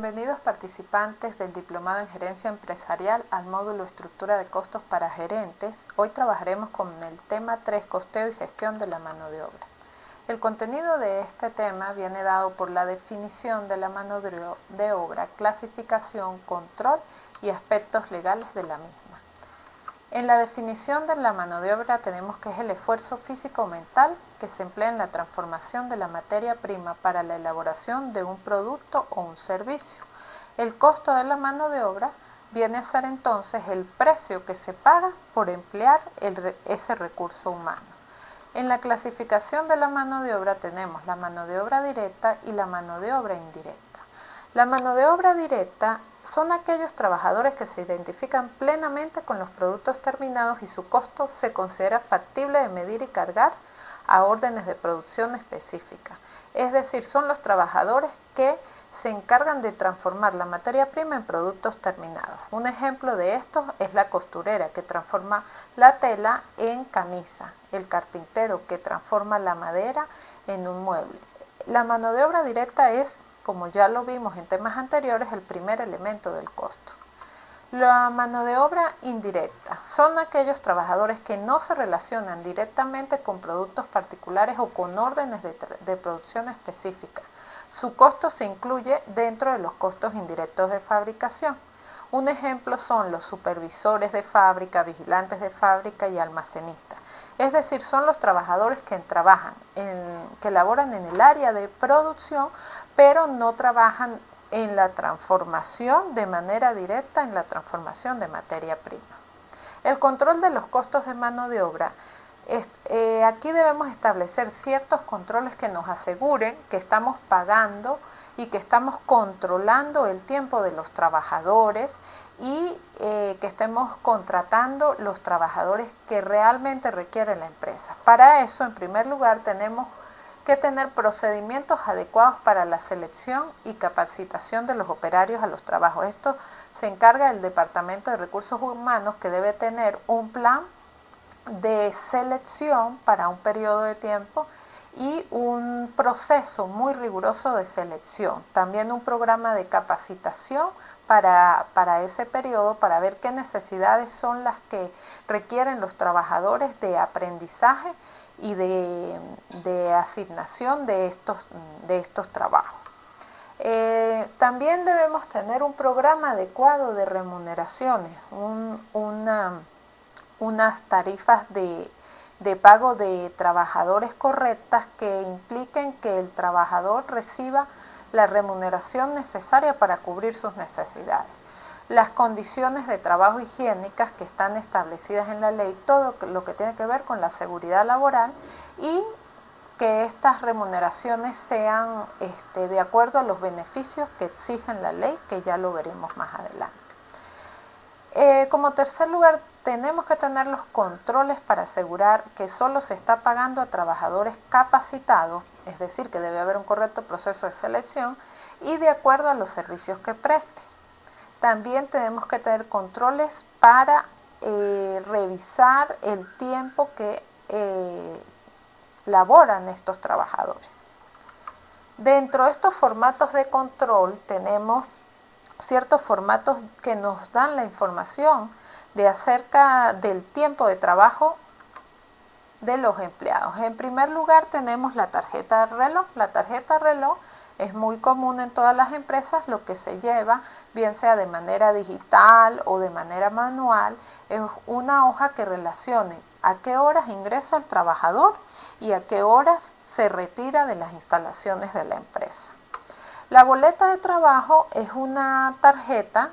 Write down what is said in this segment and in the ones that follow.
Bienvenidos participantes del Diplomado en Gerencia Empresarial al módulo Estructura de Costos para Gerentes. Hoy trabajaremos con el tema 3, Costeo y Gestión de la Mano de Obra. El contenido de este tema viene dado por la definición de la mano de obra, clasificación, control y aspectos legales de la misma. En la definición de la mano de obra tenemos que es el esfuerzo físico o mental que se emplea en la transformación de la materia prima para la elaboración de un producto o un servicio. El costo de la mano de obra viene a ser entonces el precio que se paga por emplear ese recurso humano. En la clasificación de la mano de obra tenemos la mano de obra directa y la mano de obra indirecta. La mano de obra directa son aquellos trabajadores que se identifican plenamente con los productos terminados y su costo se considera factible de medir y cargar a órdenes de producción específicas. Es decir, son los trabajadores que se encargan de transformar la materia prima en productos terminados. Un ejemplo de esto es la costurera que transforma la tela en camisa, el carpintero que transforma la madera en un mueble. La mano de obra directa es, como ya lo vimos en temas anteriores, el primer elemento del costo. La mano de obra indirecta son aquellos trabajadores que no se relacionan directamente con productos particulares o con órdenes de producción específicas. Su costo se incluye dentro de los costos indirectos de fabricación. Un ejemplo son los supervisores de fábrica, vigilantes de fábrica y almacenistas. Es decir, son los trabajadores que que laboran en el área de producción, pero no trabajan en la transformación de manera directa en la transformación de materia prima. El control de los costos de mano de obra aquí debemos establecer ciertos controles que nos aseguren que estamos pagando y que estamos controlando el tiempo de los trabajadores y que estemos contratando los trabajadores que realmente requiere la empresa. Para eso, en primer lugar, tenemos que tener procedimientos adecuados para la selección y capacitación de los operarios a los trabajos. Esto se encarga del Departamento de Recursos Humanos, que debe tener un plan de selección para un periodo de tiempo y un proceso muy riguroso de selección. También un programa de capacitación para ese periodo para ver qué necesidades son las que requieren los trabajadores de aprendizaje y de asignación de estos trabajos. También debemos tener un programa adecuado de remuneraciones, unas tarifas de pago de trabajadores correctas que impliquen que el trabajador reciba la remuneración necesaria para cubrir sus necesidades. Las condiciones de trabajo higiénicas que están establecidas en la ley, todo lo que tiene que ver con la seguridad laboral y que estas remuneraciones sean de acuerdo a los beneficios que exigen la ley, que ya lo veremos más adelante. Como tercer lugar, tenemos que tener los controles para asegurar que solo se está pagando a trabajadores capacitados, es decir, que debe haber un correcto proceso de selección y de acuerdo a los servicios que preste. También tenemos que tener controles para revisar el tiempo que laboran estos trabajadores. Dentro de estos formatos de control tenemos ciertos formatos que nos dan la información acerca del tiempo de trabajo de los empleados. En primer lugar tenemos la tarjeta de reloj. La tarjeta de reloj es muy común en todas las empresas. Lo que se lleva, bien sea de manera digital o de manera manual, es una hoja que relacione a qué horas ingresa el trabajador y a qué horas se retira de las instalaciones de la empresa. La boleta de trabajo es una tarjeta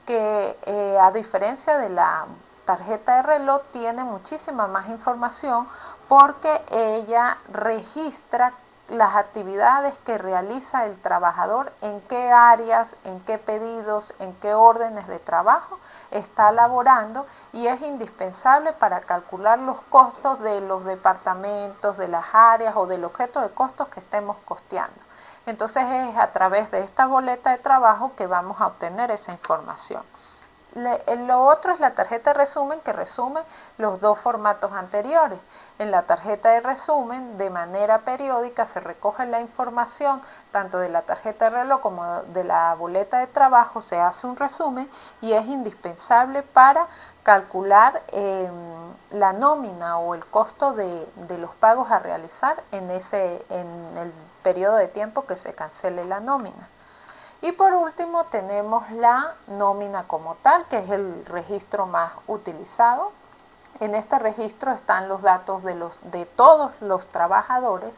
que a diferencia de la tarjeta de reloj tiene muchísima más información porque ella registra las actividades que realiza el trabajador, en qué áreas, en qué pedidos, en qué órdenes de trabajo está laborando y es indispensable para calcular los costos de los departamentos, de las áreas o del objeto de costos que estemos costeando. Entonces es a través de esta boleta de trabajo que vamos a obtener esa información. Lo otro es la tarjeta de resumen, que resume los dos formatos anteriores. En la tarjeta de resumen, de manera periódica, se recoge la información tanto de la tarjeta de reloj como de la boleta de trabajo, se hace un resumen y es indispensable para calcular la nómina o el costo de los pagos a realizar en el periodo de tiempo que se cancele la nómina. Y por último tenemos la nómina como tal, que es el registro más utilizado. En este registro están los datos de todos los trabajadores.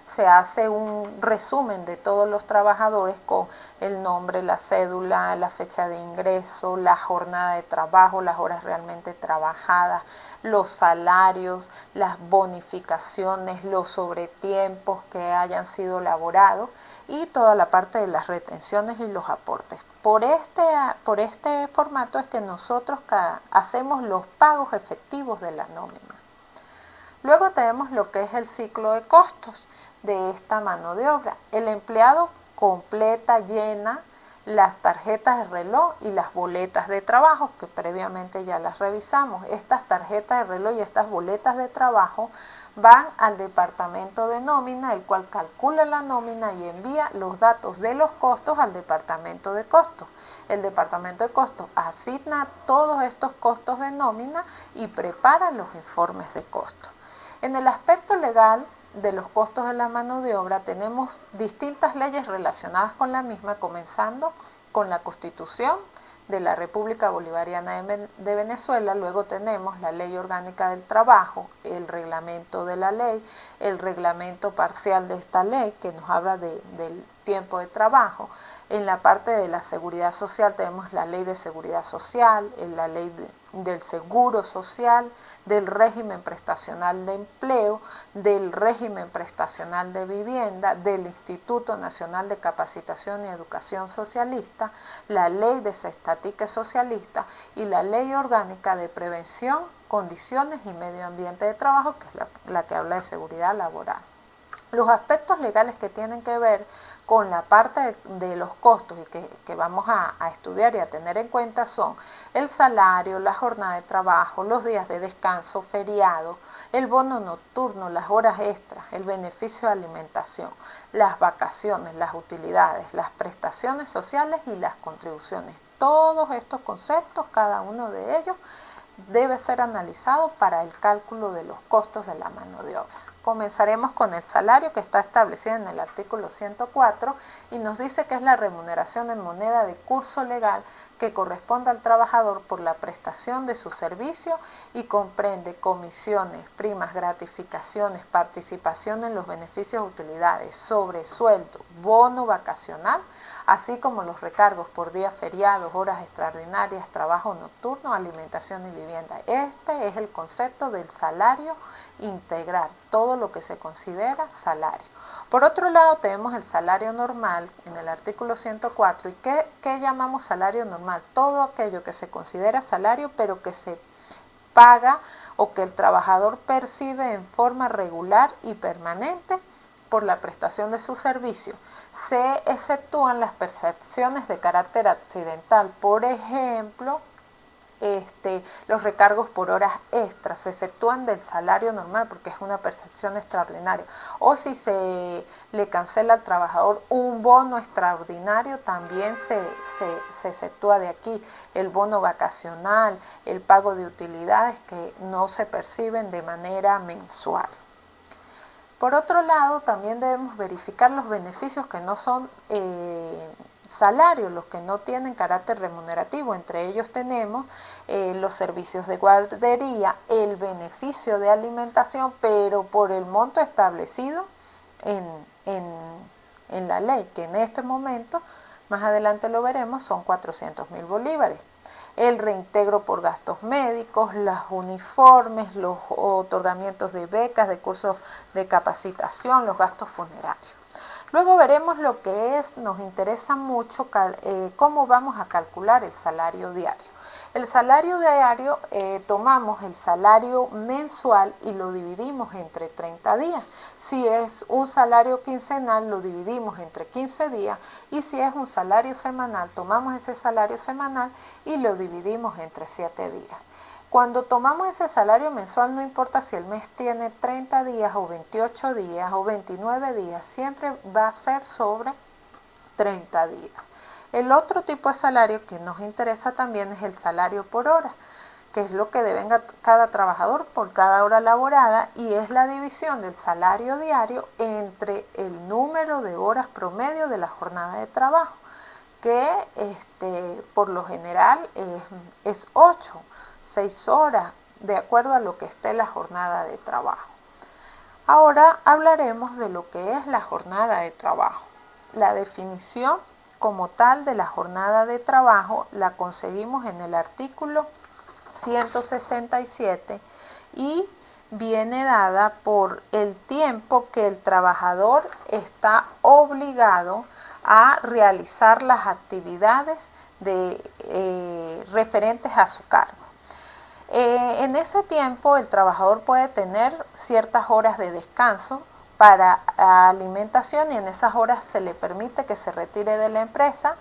Se hace un resumen de todos los trabajadores con el nombre, la cédula, la fecha de ingreso, la jornada de trabajo, las horas realmente trabajadas, los salarios, las bonificaciones, los sobretiempos que hayan sido laborados y toda la parte de las retenciones y los aportes. Por este formato es que nosotros hacemos los pagos efectivos de la nómina. Luego tenemos lo que es el ciclo de costos de esta mano de obra. El empleado completa, llena las tarjetas de reloj y las boletas de trabajo, que previamente ya las revisamos. Estas tarjetas de reloj y estas boletas de trabajo van al departamento de nómina, el cual calcula la nómina y envía los datos de los costos al departamento de costos. El departamento de costos asigna todos estos costos de nómina y prepara los informes de costos. En el aspecto legal de los costos de la mano de obra tenemos distintas leyes relacionadas con la misma, comenzando con la Constitución de la República Bolivariana de Venezuela. Luego tenemos la Ley Orgánica del Trabajo, el reglamento de la ley, el reglamento parcial de esta ley que nos habla del tiempo de trabajo. En la parte de la seguridad social tenemos la Ley de Seguridad Social, la Ley del Seguro Social, del régimen prestacional de empleo, del régimen prestacional de vivienda, del Instituto Nacional de Capacitación y Educación Socialista, la Ley de Cestatique Socialista y la Ley Orgánica de Prevención, Condiciones y Medio Ambiente de Trabajo, que es la que habla de seguridad laboral. Los aspectos legales que tienen que ver con la parte de los costos y que vamos a estudiar y a tener en cuenta son el salario, la jornada de trabajo, los días de descanso, feriado, el bono nocturno, las horas extras, el beneficio de alimentación, las vacaciones, las utilidades, las prestaciones sociales y las contribuciones. Todos estos conceptos, cada uno de ellos, debe ser analizado para el cálculo de los costos de la mano de obra. Comenzaremos con el salario, que está establecido en el artículo 104 y nos dice que es la remuneración en moneda de curso legal que corresponde al trabajador por la prestación de su servicio y comprende comisiones, primas, gratificaciones, participación en los beneficios de utilidades, sobresueldo, bono vacacional, así como los recargos por días feriados, horas extraordinarias, trabajo nocturno, alimentación y vivienda. Este es el concepto del salario integral, todo lo que se considera salario. Por otro lado tenemos el salario normal en el artículo 104. ¿Y qué llamamos salario normal? Todo aquello que se considera salario pero que se paga o que el trabajador percibe en forma regular y permanente por la prestación de su servicio. Se exceptúan las percepciones de carácter accidental, por ejemplo, los recargos por horas extras se exceptúan del salario normal porque es una percepción extraordinaria, o si se le cancela al trabajador un bono extraordinario también se exceptúa de aquí, el bono vacacional, el pago de utilidades que no se perciben de manera mensual. Por otro lado, también debemos verificar los beneficios que no son salarios, los que no tienen carácter remunerativo. Entre ellos tenemos los servicios de guardería, el beneficio de alimentación, pero por el monto establecido en la ley, que en este momento, más adelante lo veremos, son 400.000 bolívares. El reintegro por gastos médicos, los uniformes, los otorgamientos de becas, de cursos de capacitación, los gastos funerarios. Luego veremos lo que nos interesa mucho, cómo vamos a calcular el salario diario. El salario diario, tomamos el salario mensual y lo dividimos entre 30 días. Si es un salario quincenal, lo dividimos entre 15 días, y si es un salario semanal, tomamos ese salario semanal y lo dividimos entre 7 días. Cuando tomamos ese salario mensual, no importa si el mes tiene 30 días o 28 días o 29 días, siempre va a ser sobre 30 días. El otro tipo de salario que nos interesa también es el salario por hora, que es lo que debe cada trabajador por cada hora laborada, y es la división del salario diario entre el número de horas promedio de la jornada de trabajo, que por lo general es 6 horas, de acuerdo a lo que esté la jornada de trabajo. Ahora hablaremos de lo que es la jornada de trabajo. La definición como tal de la jornada de trabajo la conseguimos en el artículo 167 y viene dada por el tiempo que el trabajador está obligado a realizar las actividades referentes a su cargo. En ese tiempo el trabajador puede tener ciertas horas de descanso para alimentación, y en esas horas se le permite que se retire de la empresa.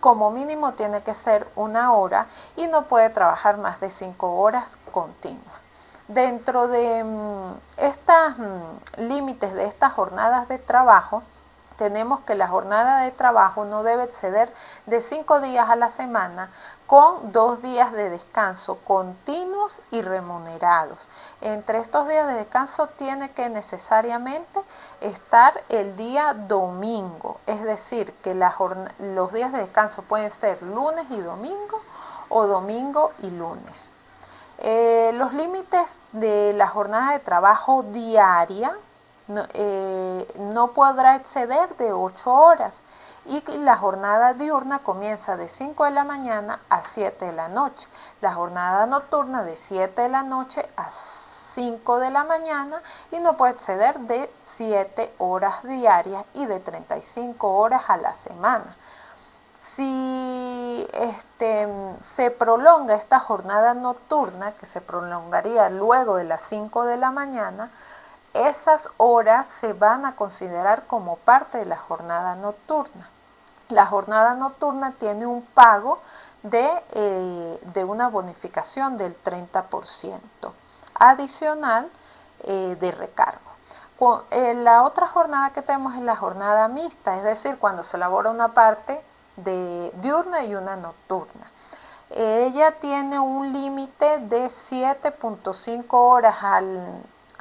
Como mínimo tiene que ser 1 hora y no puede trabajar más de 5 horas continuas. Dentro de estos límites de estas jornadas de trabajo, tenemos que la jornada de trabajo no debe exceder de 5 días a la semana, con 2 días de descanso continuos y remunerados. Entre estos días de descanso tiene que necesariamente estar el día domingo, es decir, que los días de descanso pueden ser lunes y domingo o domingo y lunes. Los límites de la jornada de trabajo diaria no podrá exceder de 8 horas, y la jornada diurna comienza de 5 de la mañana a 7 de la noche. La jornada nocturna de 7 de la noche a 5 de la mañana, y no puede exceder de 7 horas diarias y de 35 horas a la semana. Si se prolonga esta jornada nocturna, que se prolongaría luego de las 5 de la mañana, esas horas se van a considerar como parte de la jornada nocturna. La jornada nocturna tiene un pago de una bonificación del 30% adicional de recargo. La otra jornada que tenemos es la jornada mixta, es decir, cuando se elabora una parte de diurna y una nocturna. Ella tiene un límite de 7.5 horas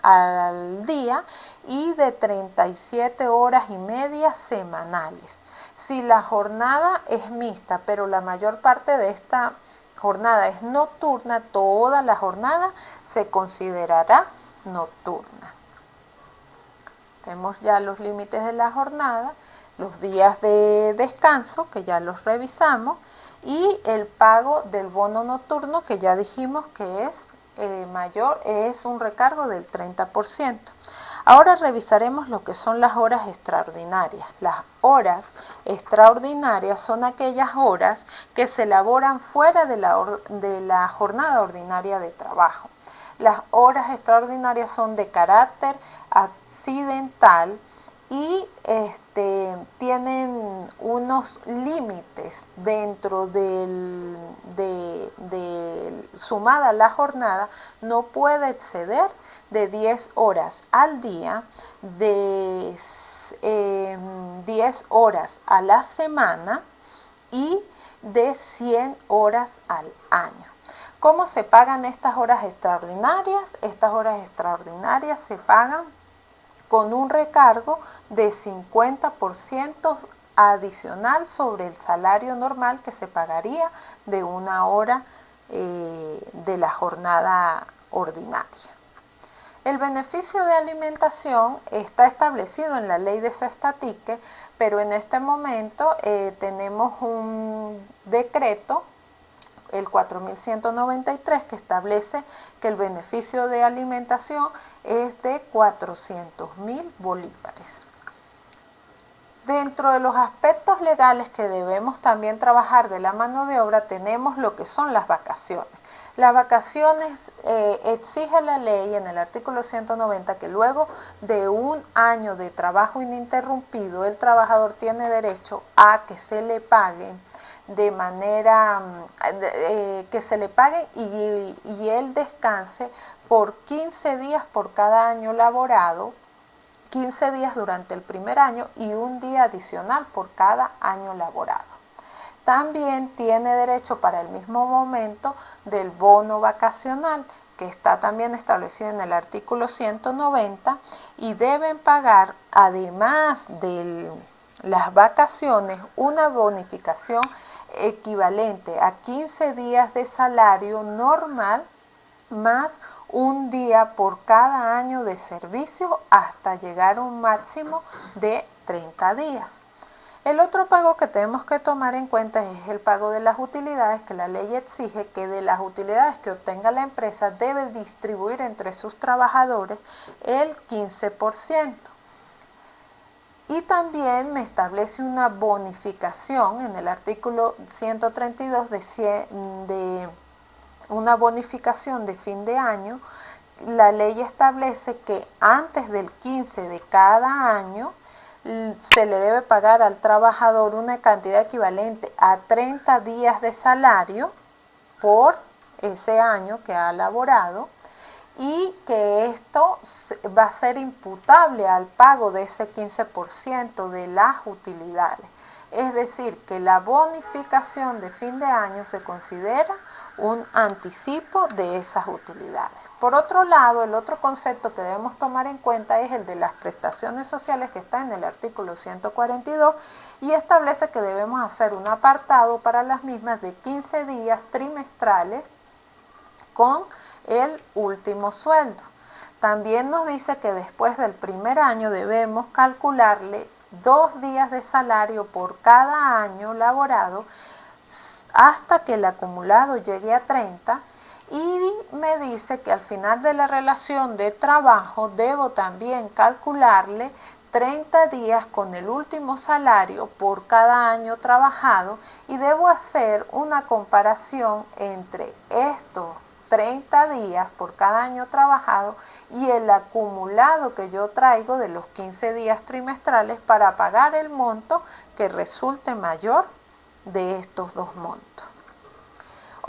al día y de 37 horas y media semanales. Si la jornada es mixta, pero la mayor parte de esta jornada es nocturna, toda la jornada se considerará nocturna. Tenemos ya los límites de la jornada, los días de descanso, que ya los revisamos, y el pago del bono nocturno, que ya dijimos que es es un recargo del 30%. Ahora revisaremos lo que son las horas extraordinarias. Las horas extraordinarias son aquellas horas que se elaboran fuera de la jornada ordinaria de trabajo. Las horas extraordinarias son de carácter accidental y tienen unos límites dentro sumada la jornada. No puede exceder de 10 horas al día, de 10 horas a la semana y de 100 horas al año. ¿Cómo se pagan estas horas extraordinarias? Estas horas extraordinarias se pagan con un recargo de 50% adicional sobre el salario normal que se pagaría de 1 hora de la jornada ordinaria. El beneficio de alimentación está establecido en la ley de Sestatique, pero en este momento tenemos un decreto, el 4193, que establece que el beneficio de alimentación es de 400.000 bolívares. Dentro de los aspectos legales que debemos también trabajar de la mano de obra tenemos lo que son las vacaciones. Las vacaciones exige la ley en el artículo 190 que luego de un año de trabajo ininterrumpido el trabajador tiene derecho a que se le paguen de manera que se le paguen y él descanse por 15 días por cada año laborado, 15 días durante el primer año y un día adicional por cada año laborado. También tiene derecho para el mismo momento del bono vacacional, que está también establecido en el artículo 190, y deben pagar, además de las vacaciones, una bonificación equivalente a 15 días de salario normal más un día por cada año de servicio hasta llegar a un máximo de 30 días. El otro pago que tenemos que tomar en cuenta es el pago de las utilidades, que la ley exige que de las utilidades que obtenga la empresa debe distribuir entre sus trabajadores el 15%. Y también me establece una bonificación en el artículo 132 de una bonificación de fin de año. La ley establece que antes del 15 de cada año se le debe pagar al trabajador una cantidad equivalente a 30 días de salario por ese año que ha laborado, y que esto va a ser imputable al pago de ese 15% de las utilidades. Es decir, que la bonificación de fin de año se considera un anticipo de esas utilidades. Por otro lado, el otro concepto que debemos tomar en cuenta es el de las prestaciones sociales, que está en el artículo 142 y establece que debemos hacer un apartado para las mismas de 15 días trimestrales con el último sueldo. También nos dice que después del primer año debemos calcularle 2 días de salario por cada año laborado hasta que el acumulado llegue a 30, y me dice que al final de la relación de trabajo debo también calcularle 30 días con el último salario por cada año trabajado, y debo hacer una comparación entre estos 30 días por cada año trabajado y el acumulado que yo traigo de los 15 días trimestrales para pagar el monto que resulte mayor de estos dos montos.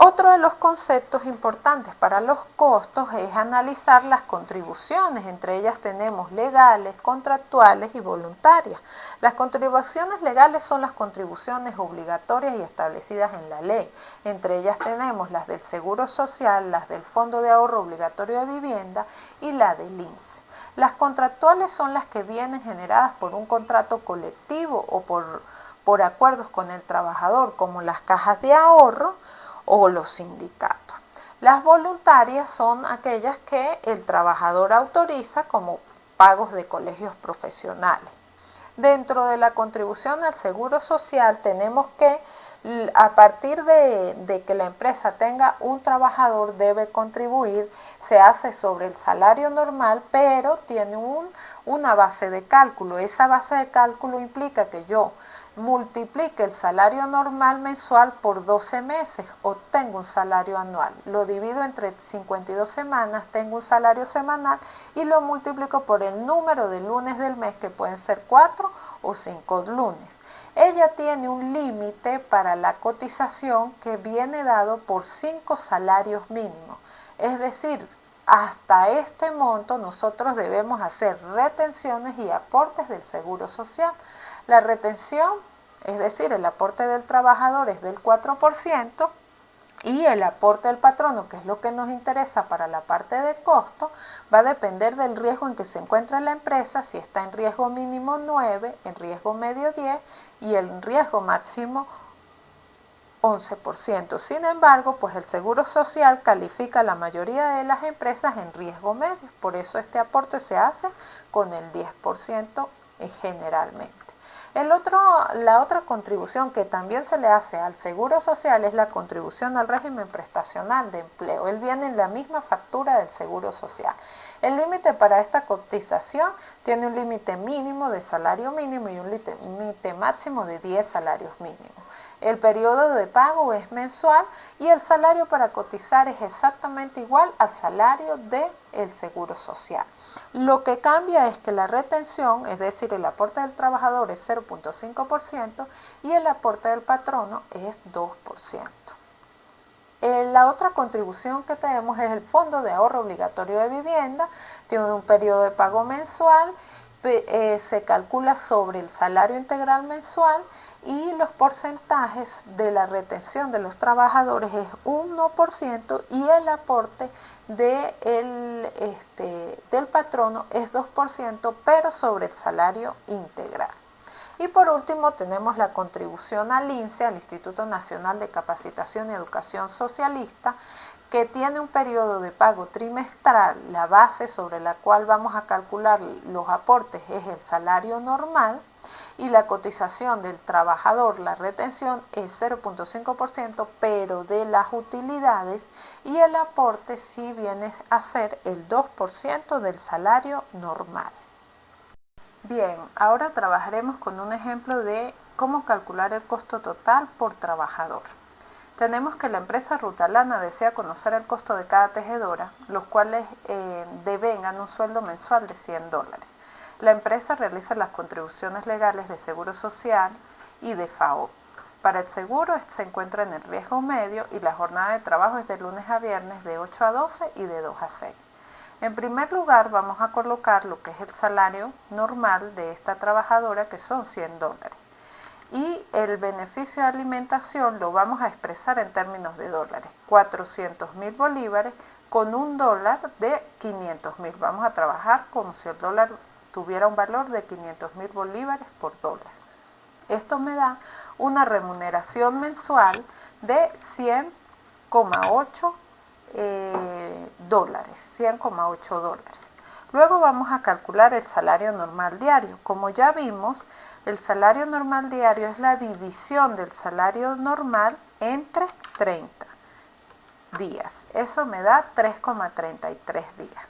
Otro de los conceptos importantes para los costos es analizar las contribuciones. Entre ellas tenemos legales, contractuales y voluntarias. Las contribuciones legales son las contribuciones obligatorias y establecidas en la ley. Entre ellas tenemos las del Seguro Social, las del Fondo de Ahorro Obligatorio de Vivienda y la del INSS. Las contractuales son las que vienen generadas por un contrato colectivo o por acuerdos con el trabajador, como las cajas de ahorro o los sindicatos. Las voluntarias son aquellas que el trabajador autoriza, como pagos de colegios profesionales. Dentro de la contribución al Seguro Social tenemos que, a partir de que la empresa tenga un trabajador, debe contribuir. Se hace sobre el salario normal, pero tiene una base de cálculo. Esa base de cálculo implica que yo multiplique el salario normal mensual por 12 meses, obtengo un salario anual. Lo divido entre 52 semanas, tengo un salario semanal, y lo multiplico por el número de lunes del mes, que pueden ser 4 o 5 lunes. Ella tiene un límite para la cotización que viene dado por 5 salarios mínimos. Es decir, hasta este monto nosotros debemos hacer retenciones y aportes del Seguro Social. La retención, es decir, el aporte del trabajador, es del 4%, y el aporte del patrono, que es lo que nos interesa para la parte de costo, va a depender del riesgo en que se encuentra la empresa, si está en riesgo mínimo 9, en riesgo medio 10 y en riesgo máximo 11%. Sin embargo, pues el Seguro Social califica a la mayoría de las empresas en riesgo medio, por eso este aporte se hace con el 10% generalmente. La otra contribución que también se le hace al Seguro Social es la contribución al régimen prestacional de empleo. Él viene en la misma factura del Seguro Social. El límite para esta cotización tiene un límite mínimo de salario mínimo y un límite máximo de 10 salarios mínimos. El periodo de pago es mensual y el salario para cotizar es exactamente igual al salario del Seguro Social. Lo que cambia es que la retención, es decir, el aporte del trabajador es 0.5% y el aporte del patrono es 2%. La otra contribución que tenemos es el Fondo de Ahorro Obligatorio de Vivienda, tiene un periodo de pago mensual, se calcula sobre el salario integral mensual y los porcentajes de la retención de los trabajadores es 1% y el aporte del patrono es 2%, pero sobre el salario integral. Y por último tenemos la contribución al INSEE, al Instituto Nacional de Capacitación y Educación Socialista, que tiene un periodo de pago trimestral. La base sobre la cual vamos a calcular los aportes es el salario normal y la cotización del trabajador, la retención es 0.5%, pero de las utilidades, y el aporte sí viene a ser el 2% del salario normal. Bien, ahora trabajaremos con un ejemplo de cómo calcular el costo total por trabajador. Tenemos que la empresa Rutalana desea conocer el costo de cada tejedora, los cuales devengan un sueldo mensual de $100. La empresa realiza las contribuciones legales de Seguro Social y de FAO. Para el seguro se encuentra en el riesgo medio y la jornada de trabajo es de lunes a viernes de 8 a 12 y de 2 a 6. En primer lugar vamos a colocar lo que es el salario normal de esta trabajadora, que son $100. Y el beneficio de alimentación lo vamos a expresar en términos de dólares, 400.000 bolívares con un dólar de 500.000. Vamos a trabajar como si el dólar tuviera un valor de 500.000 bolívares por dólar. Esto me da una remuneración mensual de 100,8 dólares, 100,8 dólares. Luego vamos a calcular el salario normal diario. Como ya vimos, el salario normal diario es la división del salario normal entre 30 días. Eso me da 3,33 días.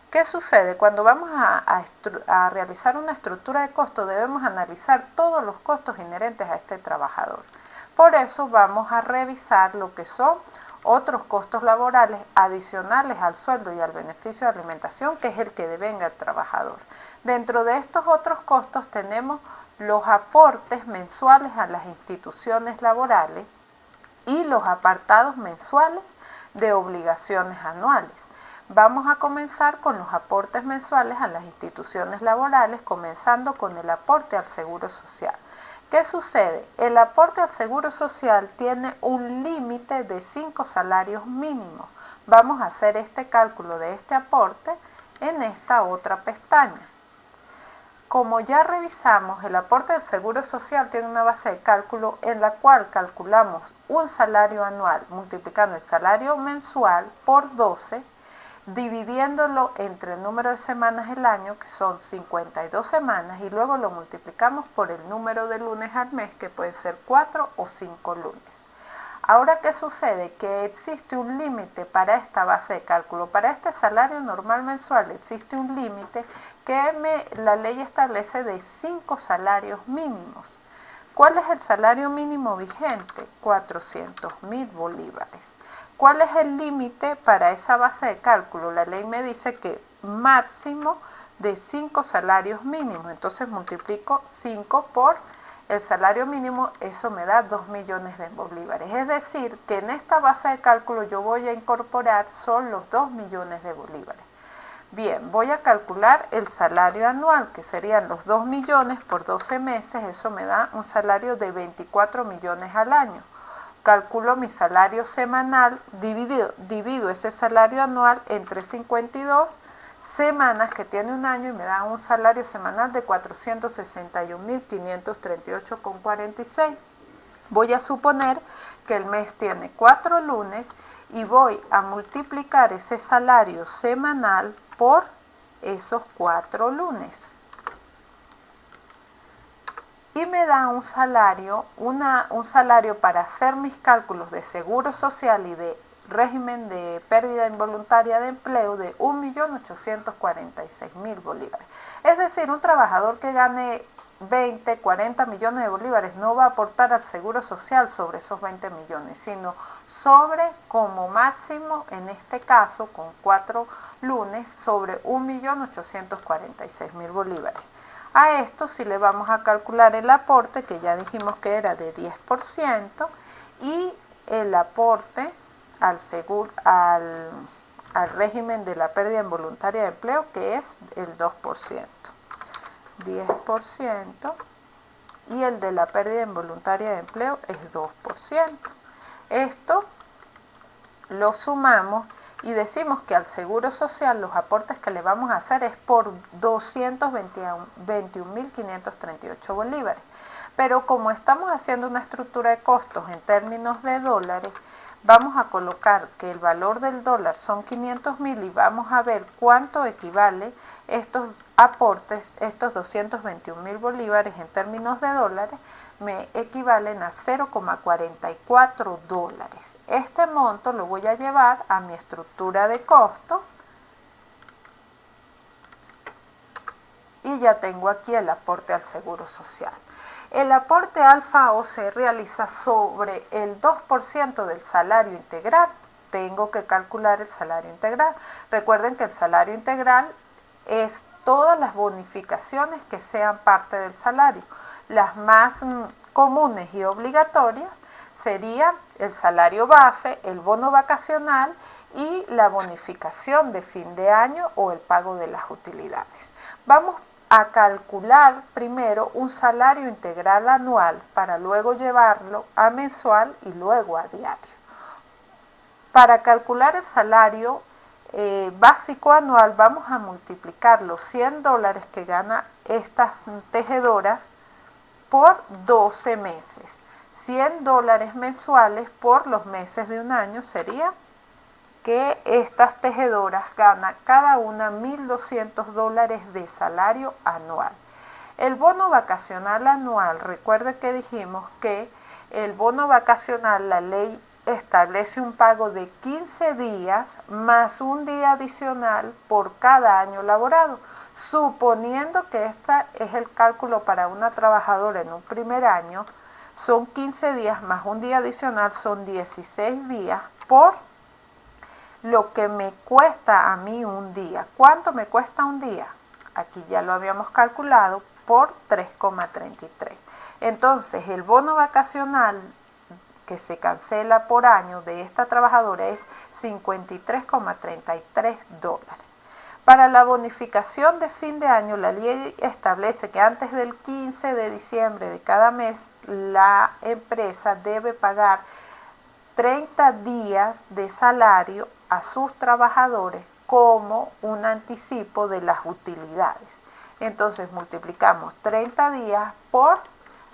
¿Qué sucede? Cuando vamos a realizar una estructura de costo, debemos analizar todos los costos inherentes a este trabajador. Por eso vamos a revisar lo que son otros costos laborales adicionales al sueldo y al beneficio de alimentación, que es el que devenga el trabajador. Dentro de estos otros costos tenemos los aportes mensuales a las instituciones laborales y los apartados mensuales de obligaciones anuales. Vamos a comenzar con los aportes mensuales a las instituciones laborales, comenzando con el aporte al Seguro Social. ¿Qué sucede? El aporte al Seguro Social tiene un límite de 5 salarios mínimos. Vamos a hacer este cálculo de este aporte en esta otra pestaña. Como ya revisamos, el aporte del Seguro Social tiene una base de cálculo en la cual calculamos un salario anual multiplicando el salario mensual por 12, dividiéndolo entre el número de semanas del año, que son 52 semanas, y luego lo multiplicamos por el número de lunes al mes, que pueden ser 4 o 5 lunes. Ahora, ¿qué sucede? Que existe un límite para esta base de cálculo. Para este salario normal mensual existe un límite que la ley establece de 5 salarios mínimos. ¿Cuál es el salario mínimo vigente? 400.000 bolívares. ¿Cuál es el límite para esa base de cálculo? La ley me dice que máximo de 5 salarios mínimos. Entonces multiplico 5 por el salario mínimo, eso me da 2 millones de bolívares. Es decir, que en esta base de cálculo yo voy a incorporar son los 2 millones de bolívares. Bien, voy a calcular el salario anual, que serían los 2 millones por 12 meses. Eso me da un salario de 24 millones al año. Calculo mi salario semanal, divido ese salario anual entre 52 semanas, que tiene un año, y me da un salario semanal de 461.538,46. Voy a suponer que el mes tiene 4 lunes y voy a multiplicar ese salario semanal por esos 4 lunes. Y me da un salario para hacer mis cálculos de seguro social y de régimen de pérdida involuntaria de empleo de 1.846.000 bolívares. Es decir, un trabajador que gane 20, 40 millones de bolívares no va a aportar al seguro social sobre esos 20 millones, sino sobre, como máximo, en este caso, con 4 lunes, sobre 1.846.000 bolívares. A esto sí le vamos a calcular el aporte, que ya dijimos que era de 10%, y el aporte al seguro, al régimen de la pérdida involuntaria de empleo, que es el 2%. 10% y el de la pérdida involuntaria de empleo es 2%. Esto lo sumamos y decimos que al seguro social los aportes que le vamos a hacer es por 221.538 bolívares. Pero como estamos haciendo una estructura de costos en términos de dólares, vamos a colocar que el valor del dólar son 500.000 y vamos a ver cuánto equivale estos aportes, estos 221.000 bolívares en términos de dólares, me equivalen a 0,44 dólares. Este monto lo voy a llevar a mi estructura de costos y ya tengo aquí el aporte al seguro social. El aporte alfa O se realiza sobre el 2% del salario integral. Tengo que calcular el salario integral. Recuerden que el salario integral es todas las bonificaciones que sean parte del salario. Las más comunes y obligatorias serían el salario base, el bono vacacional y la bonificación de fin de año o el pago de las utilidades. Vamos a calcular primero un salario integral anual para luego llevarlo a mensual y luego a diario. Para calcular el salario básico anual vamos a multiplicar los 100 dólares que gana estas tejedoras por 12 meses. 100 dólares mensuales por los meses de un año sería que estas tejedoras ganan cada una 1.200 dólares de salario anual. El bono vacacional anual, recuerde que dijimos que el bono vacacional, la ley establece un pago de 15 días más un día adicional por cada año laborado, suponiendo que este es el cálculo para una trabajadora en un primer año, son 15 días más un día adicional, son 16 días por lo que me cuesta a mí un día. ¿Cuánto me cuesta un día? Aquí ya lo habíamos calculado por 3,33. Entonces, el bono vacacional que se cancela por año de esta trabajadora es 53,33 dólares. Para la bonificación de fin de año, la ley establece que antes del 15 de diciembre de cada mes, la empresa debe pagar 30 días de salario a sus trabajadores como un anticipo de las utilidades. Entonces multiplicamos 30 días por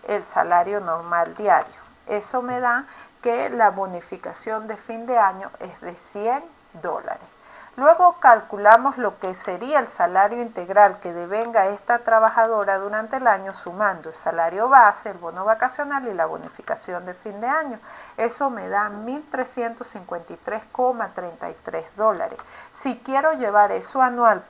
el salario normal diario. Eso me da que la bonificación de fin de año es de 100 dólares. Luego calculamos lo que sería el salario integral que devenga esta trabajadora durante el año sumando el salario base, el bono vacacional y la bonificación de fin de año. Eso me da 1.353,33 dólares. Si quiero llevar eso anual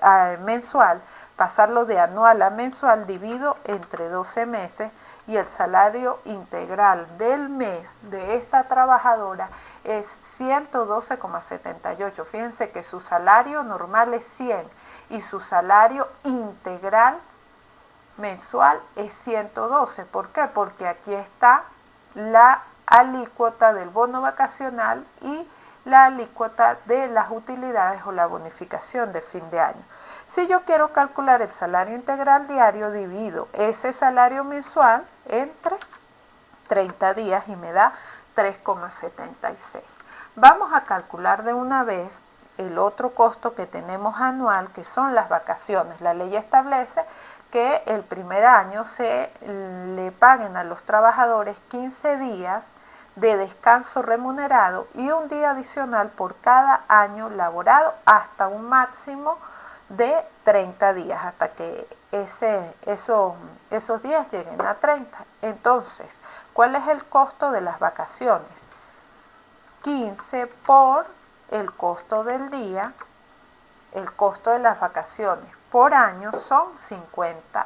a mensual, pasarlo de anual a mensual, divido entre 12 meses y el salario integral del mes de esta trabajadora es 112,78. Fíjense que su salario normal es 100 y su salario integral mensual es 112. ¿Por qué? Porque aquí está la alícuota del bono vacacional y la alícuota de las utilidades o la bonificación de fin de año. Si yo quiero calcular el salario integral diario, divido ese salario mensual entre 30 días y me da 3,76. Vamos a calcular de una vez el otro costo que tenemos anual, que son las vacaciones. La ley establece que el primer año se le paguen a los trabajadores 15 días de descanso remunerado y un día adicional por cada año laborado hasta un máximo de 30 días, hasta que esos días lleguen a 30. Entonces, ¿cuál es el costo de las vacaciones? 15 por el costo del día, el costo de las vacaciones por año son $50.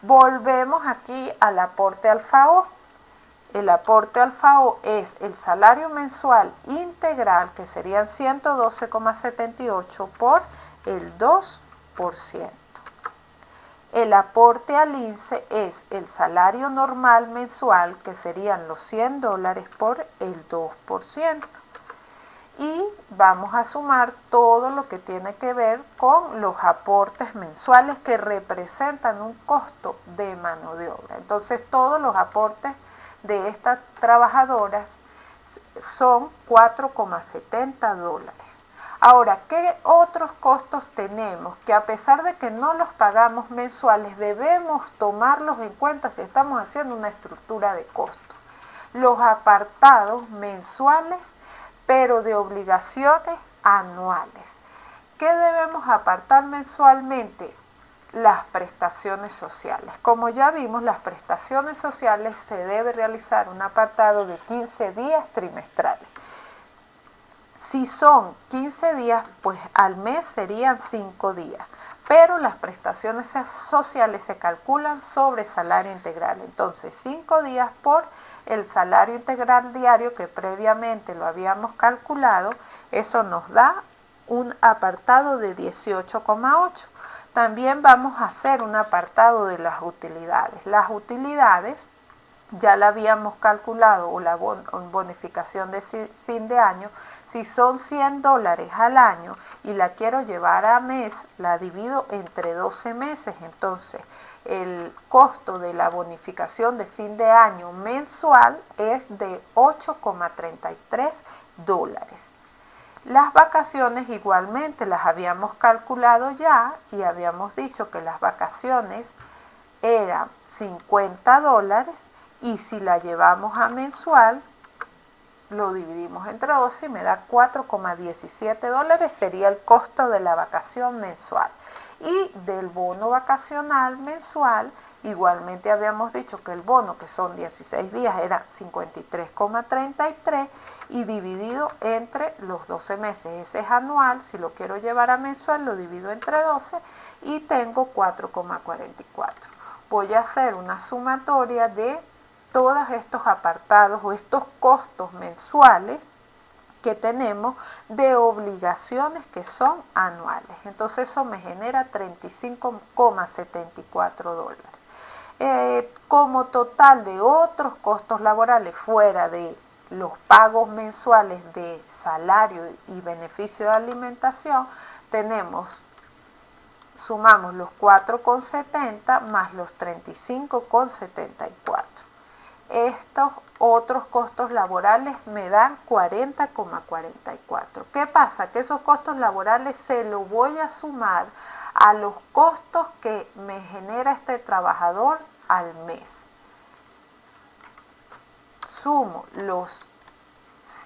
Volvemos aquí al aporte al FAO. El aporte al FAO es el salario mensual integral, que serían 112,78 por el 2%. El aporte al INSEE es el salario normal mensual, que serían los $100 por el 2%. Y vamos a sumar todo lo que tiene que ver con los aportes mensuales que representan un costo de mano de obra. Entonces, todos los aportes de estas trabajadoras son $4,70. Ahora, ¿qué otros costos tenemos que, a pesar de que no los pagamos mensuales, debemos tomarlos en cuenta si estamos haciendo una estructura de costos? Los apartados mensuales, pero de obligaciones anuales. ¿Qué debemos apartar mensualmente? Las prestaciones sociales. Como ya vimos, las prestaciones sociales se debe realizar un apartado de 15 días trimestrales. Si son 15 días, pues al mes serían 5 días, pero las prestaciones sociales se calculan sobre salario integral. Entonces, 5 días por el salario integral diario que previamente lo habíamos calculado, eso nos da un apartado de 18,8. También vamos a hacer un apartado de las utilidades. Las utilidades ya la habíamos calculado, o la bonificación de fin de año. Si son $100 al año y la quiero llevar a mes, la divido entre 12 meses. Entonces, el costo de la bonificación de fin de año mensual es de $8,33. Las vacaciones igualmente las habíamos calculado ya y habíamos dicho que las vacaciones eran $50, y si la llevamos a mensual lo dividimos entre 12 y me da $4,17, sería el costo de la vacación mensual. Y del bono vacacional mensual, igualmente habíamos dicho que el bono, que son 16 días, era 53,33 y dividido entre los 12 meses. Ese es anual. Si lo quiero llevar a mensual, lo divido entre 12 y tengo 4,44. Voy a hacer una sumatoria de todos estos apartados o estos costos mensuales que tenemos de obligaciones que son anuales. Entonces eso me genera $35,74. Como total de otros costos laborales fuera de los pagos mensuales de salario y beneficio de alimentación, sumamos los 4,70 más los 35,74. Estos otros costos laborales me dan 40,44. ¿Qué pasa? Que esos costos laborales se los voy a sumar a los costos que me genera este trabajador al mes. Sumo los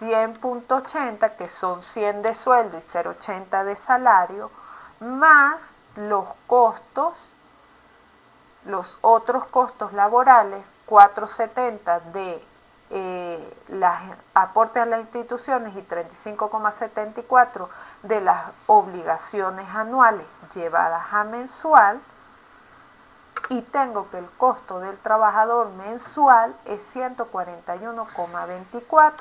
100,80, que son 100 de sueldo y 0,80 de salario, más los costos, los otros costos laborales, 4,70 de las aportes a las instituciones y 35,74 de las obligaciones anuales llevadas a mensual, y tengo que el costo del trabajador mensual es 141,24.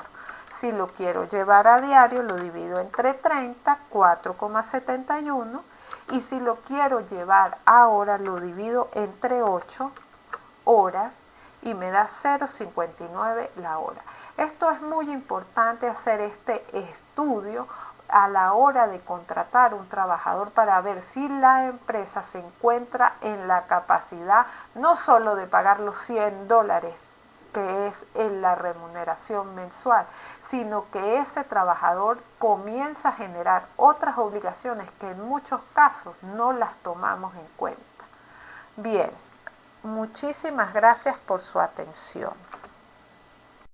Si lo quiero llevar a diario, lo divido entre 30, 4,71, y si lo quiero llevar a hora, lo divido entre 8 horas y me da 0,59 la hora. Esto es muy importante, hacer este estudio a la hora de contratar un trabajador para ver si la empresa se encuentra en la capacidad no solo de pagar los $100, que es en la remuneración mensual, sino que ese trabajador comienza a generar otras obligaciones que en muchos casos no las tomamos en cuenta. Bien, muchísimas gracias por su atención.